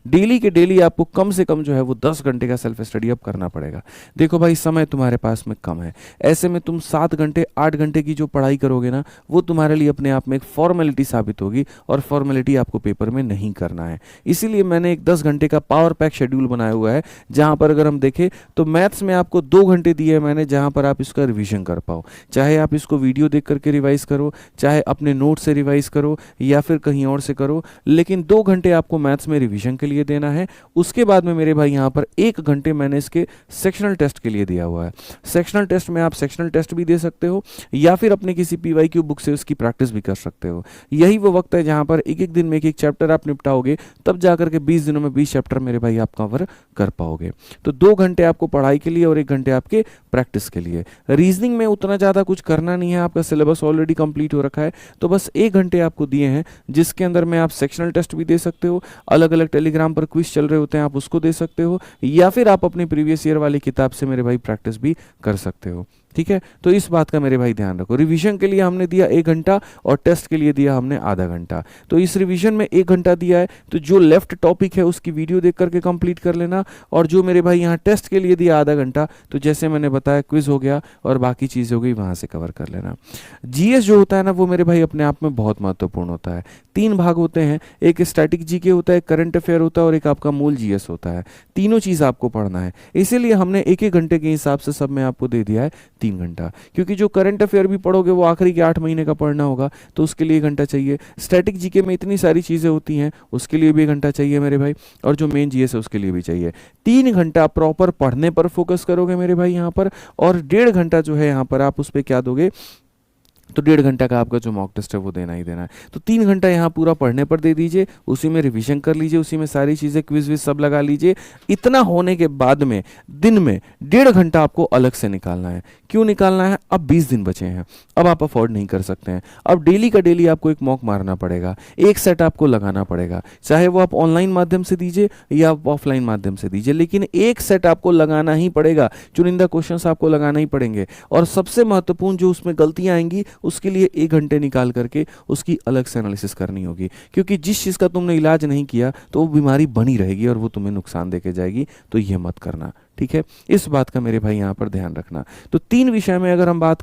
Daily के daily आपको कम से कम जो है वो 10 घंटे का सेल्फ स्टडी अब करना पड़ेगा। देखो भाई, समय तुम्हारे पास में कम है, ऐसे में तुम 7 घंटे 8 घंटे की जो पढ़ाई करोगे ना, वो तुम्हारे लिए अपने आप में एक फॉर्मेलिटी साबित होगी, और फॉर्मेलिटी आपको पेपर में नहीं करना है। इसीलिए मैंने एक 10 घंटे का पावर पैक शेड्यूल बनाया हुआ है, जहां पर अगर हम देखें तो मैथ्स में आपको 2 घंटे दिए हैं मैंने, जहां पर आप इसका रिवीजन कर पाओ। चाहे आप इसको वीडियो देख करके रिवाइज करो, चाहे अपने नोट से रिवाइज करो, या फिर कहीं और से करो, लेकिन 2 घंटे आपको मैथ्स में रिवीजन के लिए देना है। उसके बाद में मेरे भाई यहाँ पर 1 घंटे मैंने इसके सेक्शनल टेस्ट के लिए दिया हुआ है। सेक्शनल टेस्ट में आप सेक्शनल टेस्ट भी दे सकते हो, या फिर अपने किसी पीवाईक्यू बुक से उसकी प्रैक्टिस भी कर सकते हो। यही वो वक्त है जहां पर एक एक दिन में एक एक चैप्टर आप निपटाओगे, तब जाकर के 20 दिनों में 20 चैप्टर मेरे भाई आप कवर कर पाओगे। तो 2 घंटे आपको पढ़ाई के लिए और 1 घंटे आपके प्रैक्टिस के लिए। रीजनिंग में उतना ज़्यादा कुछ करना नहीं है, आपका सिलेबस ऑलरेडी कंप्लीट हो रखा है, तो बस 1 घंटे आपको दिए हैं, जिसके अंदर में आप सेक्शनल टेस्ट भी दे सकते हो, अलग अलग टेलीग्राम पर क्विज चल रहे होते हैं आप उसको दे सकते हो, या फिर आप अपनी प्रीवियस ईयर वाली किताब से मेरे भाई प्रैक्टिस भी कर सकते हो। ठीक है, तो इस बात का मेरे भाई ध्यान रखो। रिवीजन के लिए हमने दिया 1 घंटा, और टेस्ट के लिए दिया हमने आधा घंटा। तो इस रिवीजन में 1 घंटा दिया है, तो जो लेफ्ट टॉपिक है उसकी वीडियो देख करके कंप्लीट कर लेना, और जो मेरे भाई यहाँ टेस्ट के लिए दिया आधा घंटा, तो जैसे मैंने बताया क्विज हो गया और बाकी चीज़ हो गई, वहाँ से कवर कर लेना। जीएस जो होता है ना, वो मेरे भाई अपने आप में बहुत महत्वपूर्ण होता है। 3 भाग होते हैं, एक स्टैटिक जीके होता है, एक करंट अफेयर होता है, और एक आपका मूल जीएस होता है। तीनों चीज़ आपको पढ़ना है, इसीलिए हमने 1-1 घंटे के हिसाब से सब में आपको दे दिया है 3 घंटा, क्योंकि जो करंट अफेयर भी पढ़ोगे वो आखिरी के 8 महीने का पढ़ना होगा, तो उसके लिए 1 घंटा चाहिए। स्टैटिक जीके में इतनी सारी चीज़ें होती हैं, उसके लिए भी 1 घंटा चाहिए मेरे भाई, और जो मेन जीएस है उसके लिए भी चाहिए। 3 घंटा प्रॉपर पढ़ने पर फोकस करोगे मेरे भाई यहाँ पर, और 1.5 घंटा जो है यहाँ पर आप उस पर क्या दोगे, तो 1.5 घंटा का आपका जो मॉक टेस्ट है वो देना ही देना है। तो 3 घंटा यहाँ पूरा पढ़ने पर दे दीजिए, उसी में रिवीजन कर लीजिए, उसी में सारी चीज़ें क्विज विज सब लगा लीजिए। इतना होने के बाद में दिन में 1.5 घंटा आपको अलग से निकालना है। क्यों निकालना है? अब 20 दिन बचे हैं, अब आप अफोर्ड नहीं कर सकते हैं। अब डेली का डेली आपको एक मॉक मारना पड़ेगा, एक सेट आपको लगाना पड़ेगा, चाहे वो आप ऑनलाइन माध्यम से दीजिए या आप ऑफलाइन माध्यम से दीजिए, लेकिन एक सेट आपको लगाना ही पड़ेगा। चुनिंदा क्वेश्चंस आपको लगाना ही पड़ेंगे, और सबसे महत्वपूर्ण जो उसमें गलतियां आएंगी उसके लिए 1 घंटे निकाल करके उसकी अलग से एनालिसिस करनी होगी, क्योंकि जिस चीज़ का तुमने इलाज नहीं किया तो वो बीमारी बनी रहेगी और वो तुम्हें नुकसान देके जाएगी। तो ये मत करना, ठीक है? इस बात का मेरे भाई यहाँ पर ध्यान रखना। तो 3 विषय में अगर हम बात